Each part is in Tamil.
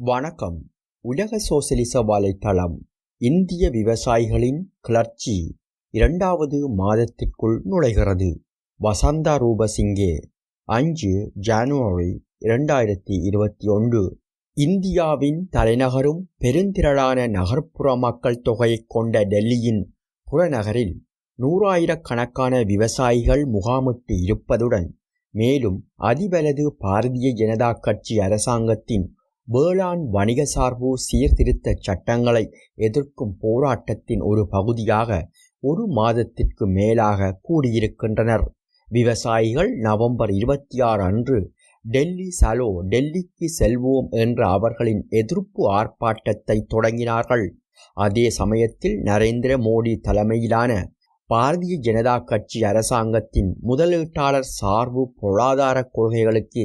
வணக்கம். உலக சோசலிச வலைத்தளம். இந்திய விவசாயிகளின் கிளர்ச்சி 2வது மாதத்திற்குள் நுழைகிறது. வசந்தா ரூபசிங்கே 5 ஜனவரி 2021. இந்தியாவின் தலைநகரும் பெருந்திரளான நகர்ப்புற மக்கள் தொகையைக் கொண்ட டெல்லியின் புறநகரில் 100,000கணக்கான விவசாயிகள் முகாமிட்டு இருப்பதுடன் மேலும் அதிவலது பாரதிய ஜனதா கட்சி அரசாங்கத்தின் வேளாண் வணிக சார்பு சீர்திருத்த சட்டங்களை எதிர்க்கும் போராட்டத்தின் ஒரு பகுதியாக ஒரு மாதத்திற்கு மேலாக கூடியிருக்கின்றனர். விவசாயிகள் நவம்பர் 26 அன்று டெல்லிக்கு செல்வோம் என்ற அவர்களின் எதிர்ப்பு ஆர்ப்பாட்டத்தை தொடங்கினார்கள். அதே சமயத்தில் நரேந்திர மோடி தலைமையிலான பாரதிய ஜனதா கட்சி அரசாங்கத்தின் முதலீட்டாளர் சார்பு பொருளாதார கொள்கைகளுக்கு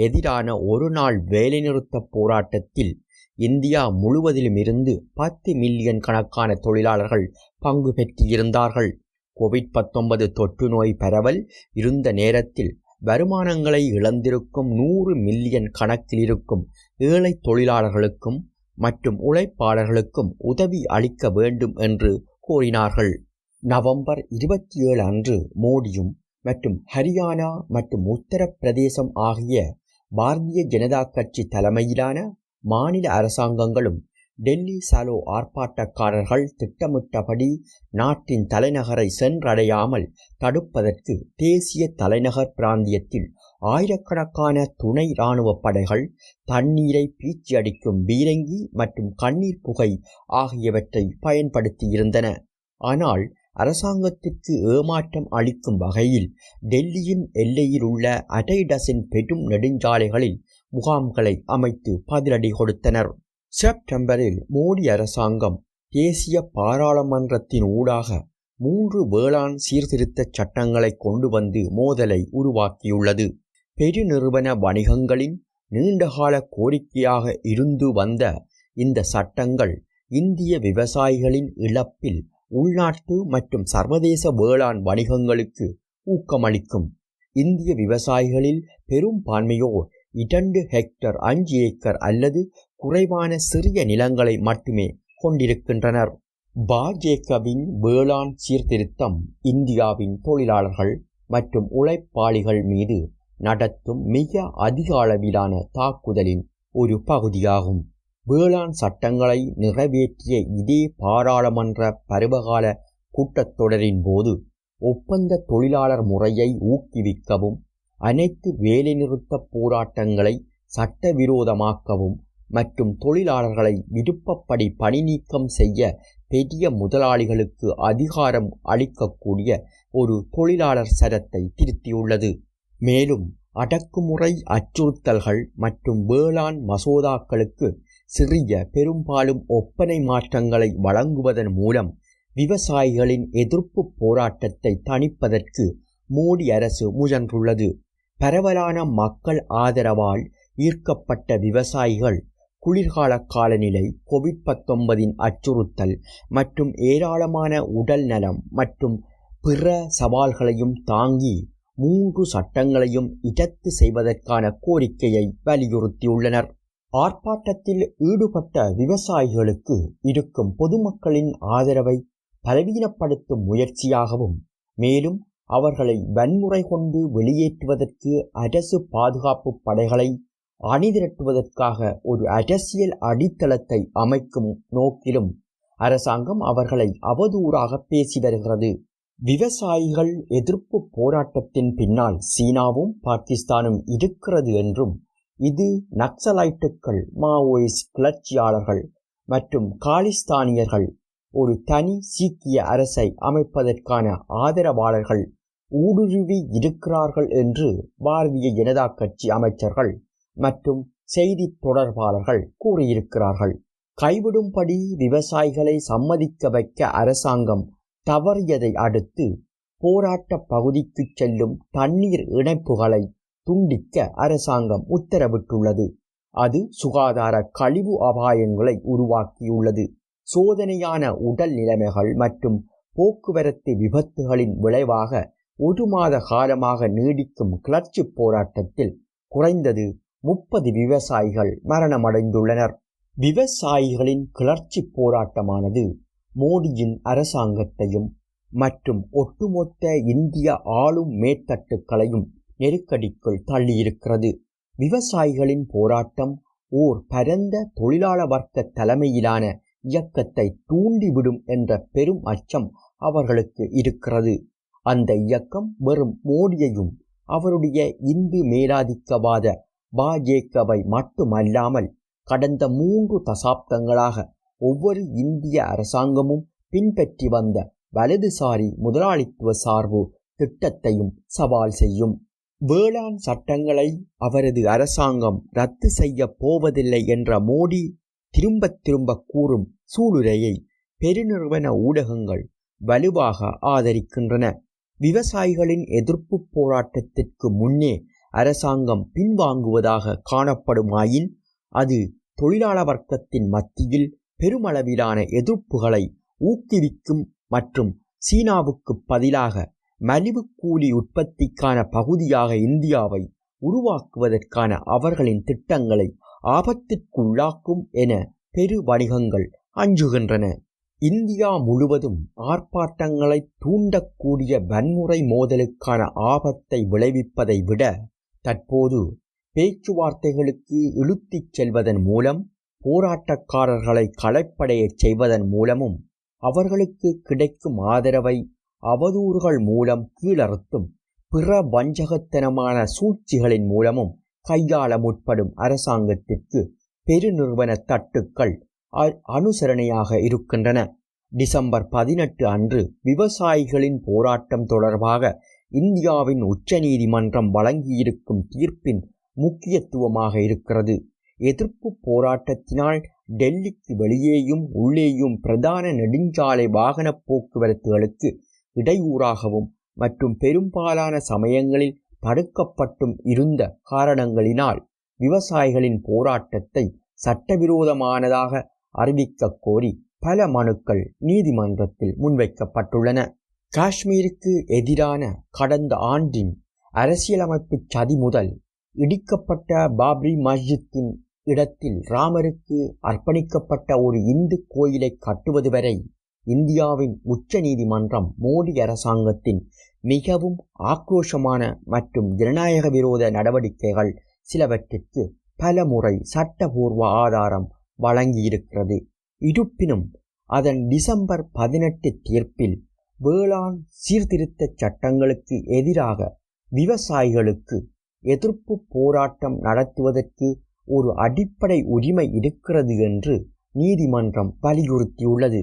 எதிரான ஒரு நாள் வேலைநிறுத்த போராட்டத்தில் இந்தியா முழுவதிலும் இருந்து 10 மில்லியன் கணக்கான தொழிலாளர்கள் பங்கு பெற்றிருந்தார்கள். கோவிட்-19 தொற்று நோய் பரவல் இருந்த நேரத்தில் வருமானங்களை இழந்திருக்கும் 100 மில்லியன் கணக்கில் இருக்கும் ஏழை தொழிலாளர்களுக்கும் மற்றும் உழைப்பாளர்களுக்கும் உதவி அளிக்க வேண்டும் என்று கோரினார்கள். நவம்பர் 27 அன்று மோடியும் மற்றும் ஹரியானா மற்றும் உத்தரப்பிரதேசம் ஆகிய பாரதிய ஜனதா கட்சி தலைமையிலான மாநில அரசாங்கங்களும் டெல்லி சலோ ஆர்ப்பாட்டக்காரர்கள் திட்டமிட்டபடி நாட்டின் தலைநகரை சென்றடையாமல் தடுப்பதற்கு தேசிய தலைநகர் பிராந்தியத்தில் ஆயிரக்கணக்கான துணை இராணுவ படைகள், தண்ணீரை பீச்சி அடிக்கும் பீரங்கி மற்றும் கண்ணீர் புகை ஆகியவற்றை பயன்படுத்தியிருந்தன. ஆனால் அரசாங்கத்திற்கு ஏமாற்றம் அளிக்கும் வகையில் டெல்லியின் எல்லையில் உள்ள அரை டசன் பெரும் நெடுஞ்சாலைகளில் முகாம்களை அமைத்து பதிலடி கொடுத்தனர். செப்டம்பரில் மோடி அரசாங்கம் தேசிய பாராளுமன்றத்தின் ஊடாக 3 வேளாண் சீர்திருத்த சட்டங்களை கொண்டு வந்து மோதலை உருவாக்கியுள்ளது. பெருநிறுவன வணிகங்களின் நீண்டகால கோரிக்கையாக இருந்து வந்த இந்த சட்டங்கள் இந்திய விவசாயிகளின் இழப்பில் உள்நாட்டு மற்றும் சர்வதேச வேளாண் வணிகங்களுக்கு ஊக்கமளிக்கும். இந்திய விவசாயிகளில் பெரும்பான்மையோர் 2 ஹெக்டர் 5 ஏக்கர் அல்லது குறைவான சிறிய நிலங்களை மட்டுமே கொண்டிருக்கின்றனர். பாஜகவின் வேளாண் சீர்திருத்தம் இந்தியாவின் தொழிலாளர்கள் மற்றும் உழைப்பாளிகள் மீது நடத்தும் மிக அதிக அளவிலான தாக்குதலின் ஒரு பகுதியாகும். வேளாண் சட்டங்களை நிறைவேற்றிய இதே பாராளுமன்ற பருவகால கூட்டத்தொடரின் போது ஒப்பந்த தொழிலாளர் முறையை ஊக்குவிக்கவும், அனைத்து வேலைநிறுத்த போராட்டங்களை சட்டவிரோதமாக்கவும் மற்றும் தொழிலாளர்களை விருப்பப்படி பணி நீக்கம் செய்ய பெரிய முதலாளிகளுக்கு அதிகாரம் அளிக்கக்கூடிய ஒரு தொழிலாளர் சட்டத்தை திருத்தியுள்ளது. மேலும் அடக்குமுறை அச்சுறுத்தல்கள் மற்றும் வேளாண் மசோதாக்களுக்கு சிறிய பெரும்பாலும் ஒப்பனை மாற்றங்களை வழங்குவதன் மூலம் விவசாயிகளின் எதிர்ப்பு போராட்டத்தை தணிப்பதற்கு மோடி அரசு முயன்றுள்ளது. பரவலான மக்கள் ஆதரவால் ஈர்க்கப்பட்ட விவசாயிகள் குளிர்கால காலநிலை, கோவிட்-19 அச்சுறுத்தல் மற்றும் ஏராளமான உடல் நலம் மற்றும் பிற சவால்களையும் தாங்கி 3 சட்டங்களையும் இரத்து செய்வதற்கான கோரிக்கையை வலியுறுத்தியுள்ளனர். ஆர்ப்பாட்டத்தில் ஈடுபட்ட விவசாயிகளுக்கு இருக்கும் பொதுமக்களின் ஆதரவை பலவீனப்படுத்தும் முயற்சியாகவும், மேலும் அவர்களை வன்முறை கொண்டு வெளியேற்றுவதற்கு அரசு பாதுகாப்பு படைகளை அணிதிரட்டுவதற்காக ஒரு அரசியல் அடித்தளத்தை அமைக்கும் நோக்கிலும் அரசாங்கம் அவர்களை அவதூறாக பேசி வருகிறது. விவசாயிகள் எதிர்ப்பு போராட்டத்தின் பின்னால் சீனாவும் பாகிஸ்தானும் இருக்கிறது என்றும், இது நக்சலைட்டுகள், மாவோயிஸ்ட் கிளர்ச்சியாளர்கள் மற்றும் காலிஸ்தானியர்கள் ஒரு தனி சீக்கிய அரசை அமைப்பதற்கான ஆதரவாளர்கள் ஊடுருவி இருக்கிறார்கள் என்று பாரதிய ஜனதா கட்சி அமைச்சர்கள் மற்றும் செய்தி தொடர்பாளர்கள் கூறியிருக்கிறார்கள். கைவிடும்படி விவசாயிகளை சம்மதிக்க வைக்க அரசாங்கம் தவறியதை அடுத்து போராட்ட பகுதிக்கு செல்லும் தண்ணீர் இணைப்புகளை துண்டிக்க அரசாங்கம் உத்தரவிட்டுள்ளது. அது சுகாதார கழிவு அபாயங்களை உருவாக்கியுள்ளது. சோதனையான உடல் நிலைமைகள் மற்றும் போக்குவரத்து விபத்துகளின் விளைவாக 1 மாத காலமாக நீடிக்கும் கிளர்ச்சி போராட்டத்தில் குறைந்தது 30 விவசாயிகள் மரணமடைந்துள்ளனர். விவசாயிகளின் கிளர்ச்சி போராட்டமானது மோடியின் அரசாங்கத்தையும் மற்றும் ஒட்டுமொத்த இந்திய ஆளும் மேற்தட்டுக்களையும் நெருக்கடிக்குள் தள்ளியிருக்கிறது. விவசாயிகளின் போராட்டம் ஓர் பரந்த தொழிலாள வர்க்க தலைமையிலான இயக்கத்தை தூண்டிவிடும் என்ற பெரும் அச்சம் அவர்களுக்கு இருக்கிறது. அந்த இயக்கம் வெறும் மோடியையும் அவருடைய இந்து மேலாதிக்கவாத பாஜகவை மட்டுமல்லாமல் கடந்த 3 தசாப்தங்களாக ஒவ்வொரு இந்திய அரசாங்கமும் பின்பற்றி வந்த வலதுசாரி முதலாளித்துவ சார்பு திட்டத்தையும் சவால் செய்யும். வேளாண் சட்டங்களை அவரது அரசாங்கம் ரத்து செய்ய போவதில்லை என்ற மோடி திரும்ப திரும்ப கூறும் சூளுரையை பெருநிறுவன ஊடகங்கள் வலுவாக ஆதரிக்கின்றன. விவசாயிகளின் எதிர்ப்பு போராட்டத்திற்கு முன்னே அரசாங்கம் பின்வாங்குவதாக காணப்படுமாயின் அது தொழிலாள வர்க்கத்தின் மத்தியில் பெருமளவிலான எதிர்ப்புகளை ஊக்குவிக்கும் மற்றும் சீனாவுக்கு பதிலாக மலிவு கூலி உற்பத்திக்கான பகுதியாக இந்தியாவை உருவாக்குவதற்கான அவர்களின் திட்டங்களை ஆபத்திற்குள்ளாக்கும் என பெரு வணிகங்கள் அஞ்சுகின்றன. இந்தியா முழுவதும் ஆர்ப்பாட்டங்களை தூண்டக்கூடிய வன்முறை மோதலுக்கான ஆபத்தை விளைவிப்பதை விட தற்போது பேச்சுவார்த்தைகளுக்கு இழுத்துச் செல்வதன் மூலம் போராட்டக்காரர்களை களைப்படையச் செய்வதன் மூலமும் அவர்களுக்கு கிடைக்கும் ஆதரவை அவதூறுகள் மூலம் கீழறுத்தும் பிற வஞ்சகத்தனமான சூழ்ச்சிகளின் மூலமும் கையாள முற்படும் அரசாங்கத்திற்கு பெருநிறுவன தட்டுக்கள் அனுசரணையாக இருக்கின்றன. டிசம்பர் 18 அன்று விவசாயிகளின் போராட்டம் தொடர்பாக இந்தியாவின் உச்சநீதிமன்றம் வழங்கியிருக்கும் தீர்ப்பின் முக்கியத்துவமாக இருக்கிறது. எதிர்ப்பு போராட்டத்தினால் டெல்லிக்கு வெளியேயும் உள்ளேயும் பிரதான நெடுஞ்சாலை வாகன போக்குவரத்துகளுக்கு இடையூறாகவும் மற்றும் பெரும்பாலான சமயங்களில் தடுக்கப்பட்டும் இருந்த காரணங்களினால் விவசாயிகளின் போராட்டத்தை சட்டவிரோதமானதாக அறிவிக்க கோரி பல மனுக்கள் நீதிமன்றத்தில் முன்வைக்கப்பட்டுள்ளன. காஷ்மீருக்கு எதிரான கடந்த ஆண்டின் அரசியலமைப்பு சதி முதல் இடிக்கப்பட்ட பாப்ரி மஸ்ஜித்தின் இடத்தில் ராமருக்கு அர்ப்பணிக்கப்பட்ட ஒரு இந்து கோயிலை கட்டுவது வரை இந்தியாவின் உச்ச நீதிமன்றம் மோடி அரசாங்கத்தின் மிகவும் ஆக்ரோஷமான மற்றும் ஜனநாயக விரோத நடவடிக்கைகள் சிலவற்றிற்கு பல முறை சட்டபூர்வ ஆதாரம் வழங்கியிருக்கிறது. இருப்பினும் அதன் டிசம்பர் 18 தீர்ப்பில் வேளாண் சீர்திருத்த சட்டங்களுக்கு எதிராக விவசாயிகளுக்கு எதிர்ப்பு போராட்டம் நடத்துவதற்கு ஒரு அடிப்படை உரிமை இருக்கிறது என்று நீதிமன்றம் வலியுறுத்தியுள்ளது.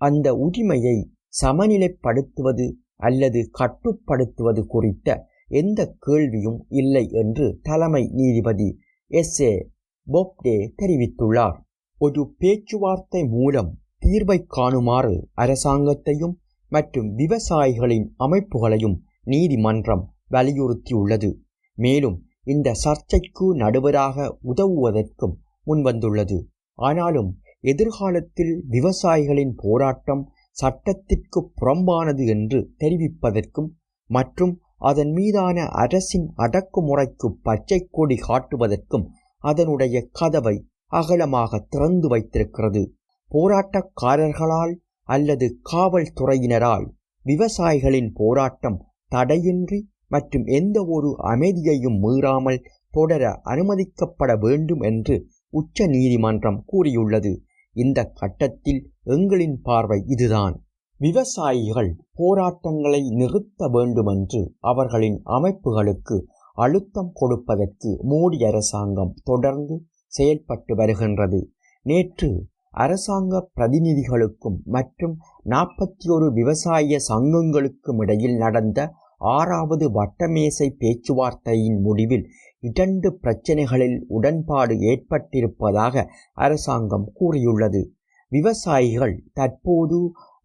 அந்த உரிமையை சமநிலைப்படுத்துவது அல்லது கட்டுப்படுத்துவது குறித்த எந்த கேள்வியும் இல்லை என்று தலைமை நீதிபதி எஸ்.ஏ. போப்டே தெரிவித்துள்ளார். ஒரு பேச்சுவார்த்தை மூலம் தீர்வை காணுமாறு அரசாங்கத்தையும் மற்றும் விவசாயிகளின் அமைப்புகளையும் நீதிமன்றம் வலியுறுத்தியுள்ளது. மேலும் இந்த சர்ச்சைக்கு நடுவராக உதவுவதற்கும் முன்வந்துள்ளது. ஆனாலும் எதிர்காலத்தில் விவசாயிகளின் போராட்டம் சட்டத்திற்கு புறம்பானது என்று தெரிவிப்பதற்கும் மற்றும் அதன் மீதான அரசின் அடக்குமுறைக்கு பச்சை கொடி காட்டுவதற்கும் அதனுடைய கதவை அகலமாக திறந்து வைத்திருக்கிறது. போராட்டக்காரர்களால் அல்லது காவல்துறையினரால் விவசாயிகளின் போராட்டம் தடையின்றி மற்றும் எந்த ஒரு அமைதியையும் மீறாமல் தொடர அனுமதிக்கப்பட வேண்டும் என்று உச்ச நீதிமன்றம் கூறியுள்ளது. இந்த கட்டத்தில் எங்களின் பார்வை இதுதான். விவசாயிகள் போராட்டங்களை நிறுத்த வேண்டுமென்று அவர்களின் அமைப்புகளுக்கு அழுத்தம் கொடுப்பதற்கு மோடி அரசாங்கம் தொடர்ந்து செயல்பட்டு வருகின்றது. நேற்று அரசாங்க பிரதிநிதிகளுக்கும் மற்றும் 41 விவசாய சங்கங்களுக்கும் இடையில் நடந்த 6வது வட்டமேசை பேச்சுவார்த்தையின் முடிவில் 2 பிரச்சினைகளில் உடன்பாடு ஏற்பட்டிருப்பதாக அரசாங்கம் கூறியுள்ளது. விவசாயிகள் தற்போது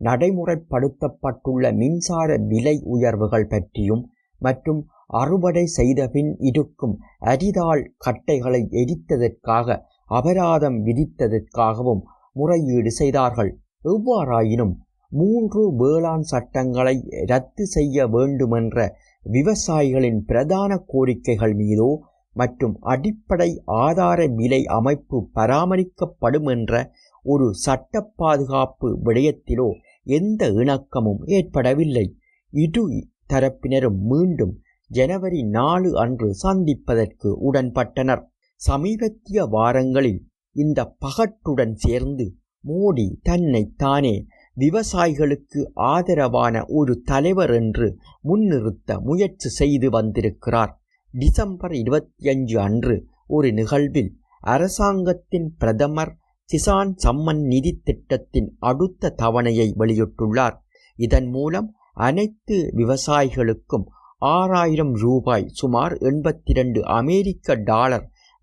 நடைமுறைப்படுத்தப்பட்டுள்ள மின்சார விலை உயர்வுகள் பற்றியும் மற்றும் அறுவடை செய்த பின் இருக்கும் அரிதாள் கட்டைகளை எரித்ததற்காக அபராதம் விதித்ததற்காகவும் முறையீடு செய்தார்கள். எவ்வாறாயினும் 3 வேளாண் சட்டங்களை ரத்து செய்ய வேண்டுமென்ற விவசாயிகளின் பிரதான கோரிக்கைகள் மீதோ மற்றும் அடிப்படை ஆதார விலை அமைப்பு பராமரிக்கப்படும் என்ற ஒரு சட்ட பாதுகாப்பு விடயத்திலோ எந்த இணக்கமும் ஏற்படவில்லை. இரு தரப்பினரும் மீண்டும் ஜனவரி 4 அன்று சந்திப்பதற்கு உடன்பட்டனர். சமீபத்திய வாரங்களில் இந்த பகட்டுடன் சேர்ந்து மோடி தன்னை தானே விவசாயிகளுக்கு ஆதரவான ஒரு தலைவர் என்று முன்னிறுத்த முயற்சி செய்து வந்திருக்கிறார். டிசம்பர் 25 அன்று ஒரு நிகழ்வில் அரசாங்கத்தின் பிரதமர் கிசான் சம்மன் நிதி திட்டத்தின் அடுத்த தவணையை வெளியிட்டுள்ளார். இதன் மூலம் அனைத்து விவசாயிகளுக்கும் 6000 ரூபாய், சுமார் $82 அமெரிக்க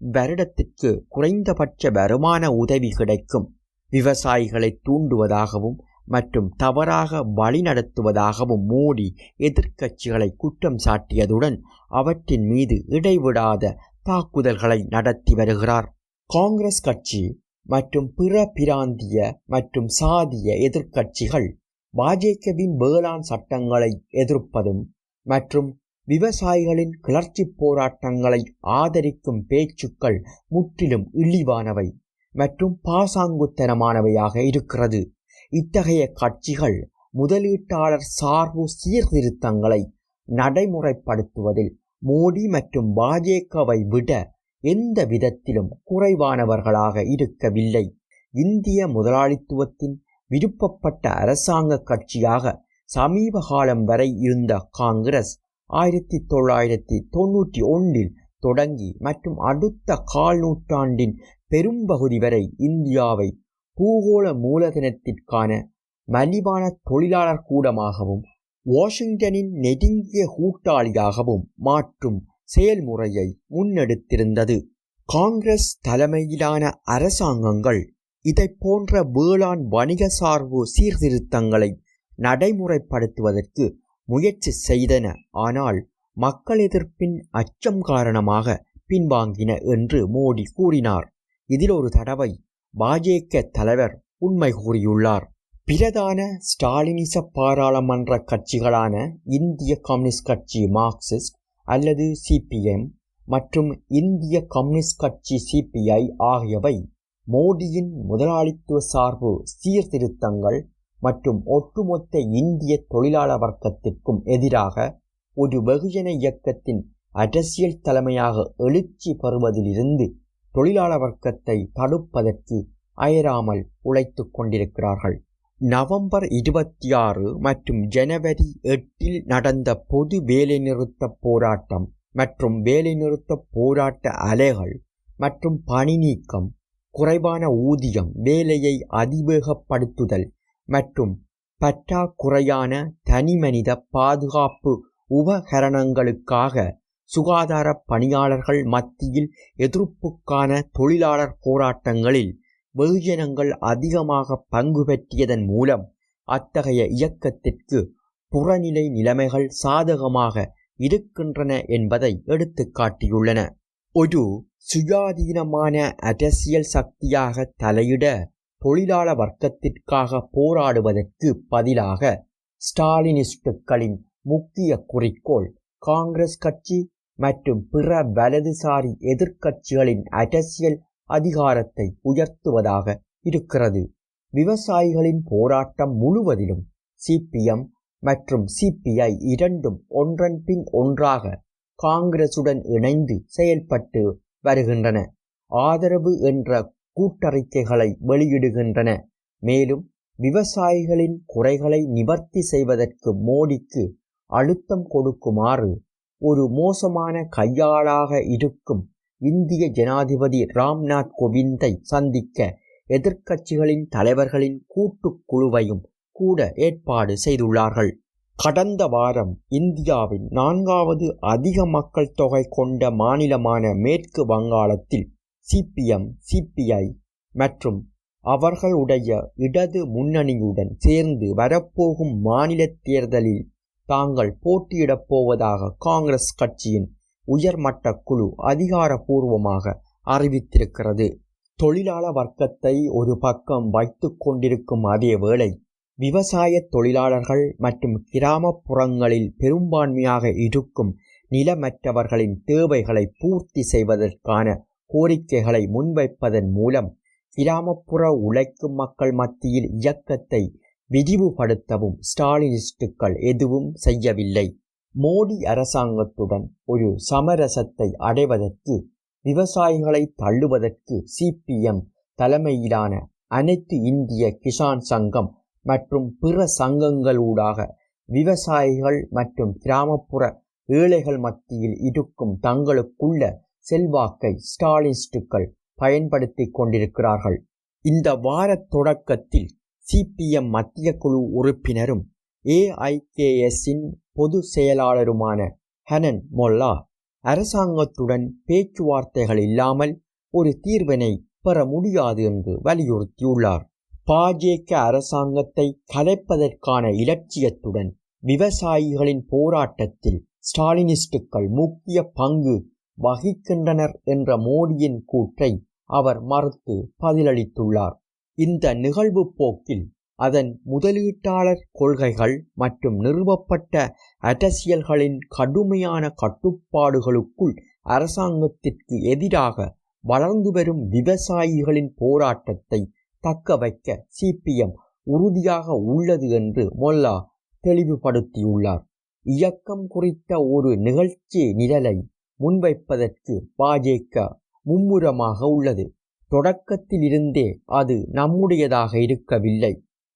வருடத்திற்கு குறைந்தபட்ச வருமான உதவி கிடைக்கும். விவசாயிகளை தூண்டுவதாகவும் மற்றும் தவறாக வழிநடத்துவதாகவும் மோடி எதிர்க்கட்சிகளை குற்றம் சாட்டியதுடன் அவற்றின் மீது இடைவிடாத தாக்குதல்களை நடத்தி வருகிறார். காங்கிரஸ் கட்சி மற்றும் பிற பிராந்திய மற்றும் சாதிய எதிர்க்கட்சிகள் பாஜகவின் வேளாண் சட்டங்களை எதிர்ப்பதும் மற்றும் விவசாயிகளின் கிளர்ச்சி போராட்டங்களை ஆதரிக்கும் பேச்சுக்கள் முற்றிலும் இழிவானவை மற்றும் பாசாங்குத்தனமானவையாக இருக்கிறது. இத்தகைய கட்சிகள் முதலீட்டாளர் சார்பு சீர்திருத்தங்களை நடைமுறைப்படுத்துவதில் மோடி மற்றும் பாஜகவை விட எந்த விதத்திலும் குறைவானவர்களாக இருக்கவில்லை. இந்திய முதலாளித்துவத்தின் விருப்பப்பட்ட அரசாங்க கட்சியாக சமீப காலம் வரை இருந்த காங்கிரஸ் 1991 தொடங்கி மற்றும் அடுத்த கால் நூற்றாண்டின் பெரும்பகுதி வரை இந்தியாவை பூகோள மூலதனத்திற்கான மலிவான தொழிலாளர் கூடமாகவும் வாஷிங்டனின் நெருங்கிய கூட்டாளியாகவும் மாற்றும் செயல்முறையை முன்னெடுத்திருந்தது. காங்கிரஸ் தலைமையிலான அரசாங்கங்கள் இதை போன்ற வேளாண் வணிக சார்பு சீர்திருத்தங்களை நடைமுறைப்படுத்துவதற்கு முயற்சி செய்தன, ஆனால் மக்கள் எதிர்ப்பின் அச்சம் காரணமாக பின்வாங்கின என்று மோடி கூறினார். இதில் ஒரு தடவை பாஜக தலைவர் உண்மை கூறியுள்ளார். பிரதான ஸ்டாலினிச பாராளுமன்ற கட்சிகளான இந்திய கம்யூனிஸ்ட் கட்சி மார்க்சிஸ்ட் அல்லது சிபிஎம் மற்றும் இந்திய கம்யூனிஸ்ட் கட்சி சிபிஐ ஆகியவை மோடியின் முதலாளித்துவ சார்பு சீர்திருத்தங்கள் மற்றும் ஒட்டுமொத்த இந்திய தொழிலாளர் வர்க்கத்திற்கும் எதிராக ஒரு வெகுஜன இயக்கத்தின் அரசியல் தலைமையாக எழுச்சி பெறுவதிலிருந்து தொழிலாளர் வர்க்கத்தை தடுப்பதற்கு அயராமல் உழைத்து கொண்டிருக்கிறார்கள். நவம்பர் 26 மற்றும் ஜனவரி 8 நடந்த பொது வேலைநிறுத்த போராட்டம் மற்றும் வேலைநிறுத்த போராட்ட அலைகள் மற்றும் பணி நீக்கம், குறைவான ஊதியம், வேலையை அதிவேகப்படுத்துதல் மற்றும் பற்றாக்குறையான தனிமனித பாதுகாப்பு உபகரணங்களுக்காக சுகாதார பணியாளர்கள் மத்தியில் எதிர்ப்புக்கான தொழிலாளர் போராட்டங்களில் வெகுஜனங்கள் அதிகமாக பங்கு பெற்றியதன் மூலம் அத்தகைய இயக்கத்திற்கு புறநிலை நிலைமைகள் சாதகமாக இருக்கின்றன என்பதை எடுத்து காட்டியுள்ளன. ஒரு சுயாதீனமான அரசியல் சக்தியாக தலையிட தொழிலாளர் வர்க்கத்திற்காக போராடுவதற்கு பதிலாக ஸ்டாலினிஸ்டுகளின் முக்கிய குறிக்கோள் காங்கிரஸ் கட்சி மற்றும் பிற வலதுசாரி எதிர்க்கட்சிகளின் அரசியல் அதிகாரத்தை உயர்த்துவதாக இருக்கிறது. விவசாயிகளின் போராட்டம் முழுவதிலும் சிபிஎம் மற்றும் சிபிஐ இரண்டும் ஒன்றன் பின் ஒன்றாக காங்கிரசுடன் இணைந்து செயல்பட்டு வருகின்றன, ஆதரவு என்ற கூட்டறிக்கைகளை வெளியிடுகின்றன. மேலும் விவசாயிகளின் குறைகளை நிவர்த்தி செய்வதற்கு மோடிக்கு அழுத்தம் கொடுக்குமாறு ஒரு மோசமான கையாளாக இருக்கும் இந்திய ஜனாதிபதி ராம்நாத் கோவிந்தை சந்திக்க எதிர்க்கட்சிகளின் தலைவர்களின் கூட்டுக்குழுவையும் கூட ஏற்பாடு செய்துள்ளார்கள். கடந்த வாரம் இந்தியாவின் 4வது அதிக மக்கள் தொகை கொண்ட மாநிலமான மேற்கு வங்காளத்தில் சிபிஎம், சிபிஐ மற்றும் அவர்களுடைய இடது முன்னணியுடன் சேர்ந்து வரப்போகும் மாநில தேர்தலில் தாங்கள் போட்டியிடப் போவதாக காங்கிரஸ் கட்சியின் உயர்மட்ட குழு அதிகாரப்பூர்வமாக அறிவித்திருக்கிறது. தொழிலாளர் வர்க்கத்தை ஒரு பக்கம் வைத்து கொண்டிருக்கும் அதே வேளை விவசாய தொழிலாளர்கள் மற்றும் கிராமப்புறங்களில் பெரும்பான்மையாக இருக்கும் நிலமற்றவர்களின் தேவைகளை பூர்த்தி செய்வதற்கான கோரிக்கைகளை முன்வைப்பதன் மூலம் கிராமப்புற உழைக்கும் மக்கள் மத்தியில் இயக்கத்தை விரிவுபடுத்தவும் ஸ்டாலினிஸ்டுகள் எதுவும் செய்யவில்லை. மோடி அரசாங்கத்துடன் ஒரு சமரசத்தை அடைவதற்கு, விவசாயிகளை தள்ளுவதற்கு சிபிஎம் தலைமையிலான அனைத்து இந்திய கிசான் சங்கம் மற்றும் பிற சங்கங்களூடாக விவசாயிகள் மற்றும் கிராமப்புற ஏழைகள் மத்தியில் இருக்கும் தங்களுக்குள்ள செல்வாக்கை ஸ்டாலினிஸ்டுகள் பயன்படுத்தி கொண்டிருக்கிறார்கள். இந்த வார தொடக்கத்தில் சிபிஎம் மத்திய குழு உறுப்பினரும் ஏஐகேஎஸ்ஸின் பொது செயலாளருமான ஹனன் மொல்லா அரசாங்கத்துடன் பேச்சுவார்த்தைகள் இல்லாமல் ஒரு தீர்வினை பெற முடியாது என்று வலியுறுத்தியுள்ளார். பாஜக அரசாங்கத்தை கலைப்பதற்கான இலட்சியத்துடன் விவசாயிகளின் போராட்டத்தில் ஸ்டாலினிஸ்டுகள் முக்கிய பங்கு வகிக்கின்றனர் என்ற மோடியின் கூற்றை அவர் மறுத்து பதிலளித்துள்ளார். இந்த நிகழ்வு போக்கில் அதன் முதலீட்டாளர் கொள்கைகள் மற்றும் நிறுவப்பட்ட அரசியல்களின் கடுமையான கட்டுப்பாடுகளுக்குள் அரசாங்கத்திற்கு எதிராக வளர்ந்து வரும் விவசாயிகளின் போராட்டத்தை தக்க வைக்க சிபிஎம் உறுதியாக உள்ளது என்று மொல்லா தெளிவுபடுத்தியுள்ளார். இயக்கம் குறித்த ஒரு நிகழ்ச்சி நிரலை முன்வைப்பதற்கு பாஜக மும்முரமாக உள்ளது. தொடக்கத்தில் இருந்தே அது நம்முடையதாக இருக்கவில்லை.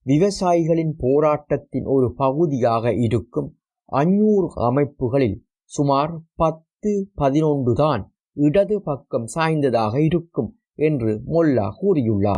விவசாயிகளின் போராட்டத்தின் ஒரு பகுதியாக இருக்கும் 500 அமைப்புகளில் சுமார் 10-11 தான் இடது பக்கம் சாய்ந்ததாக இருக்கும் என்று மொல்லா கூறியுள்ளார்.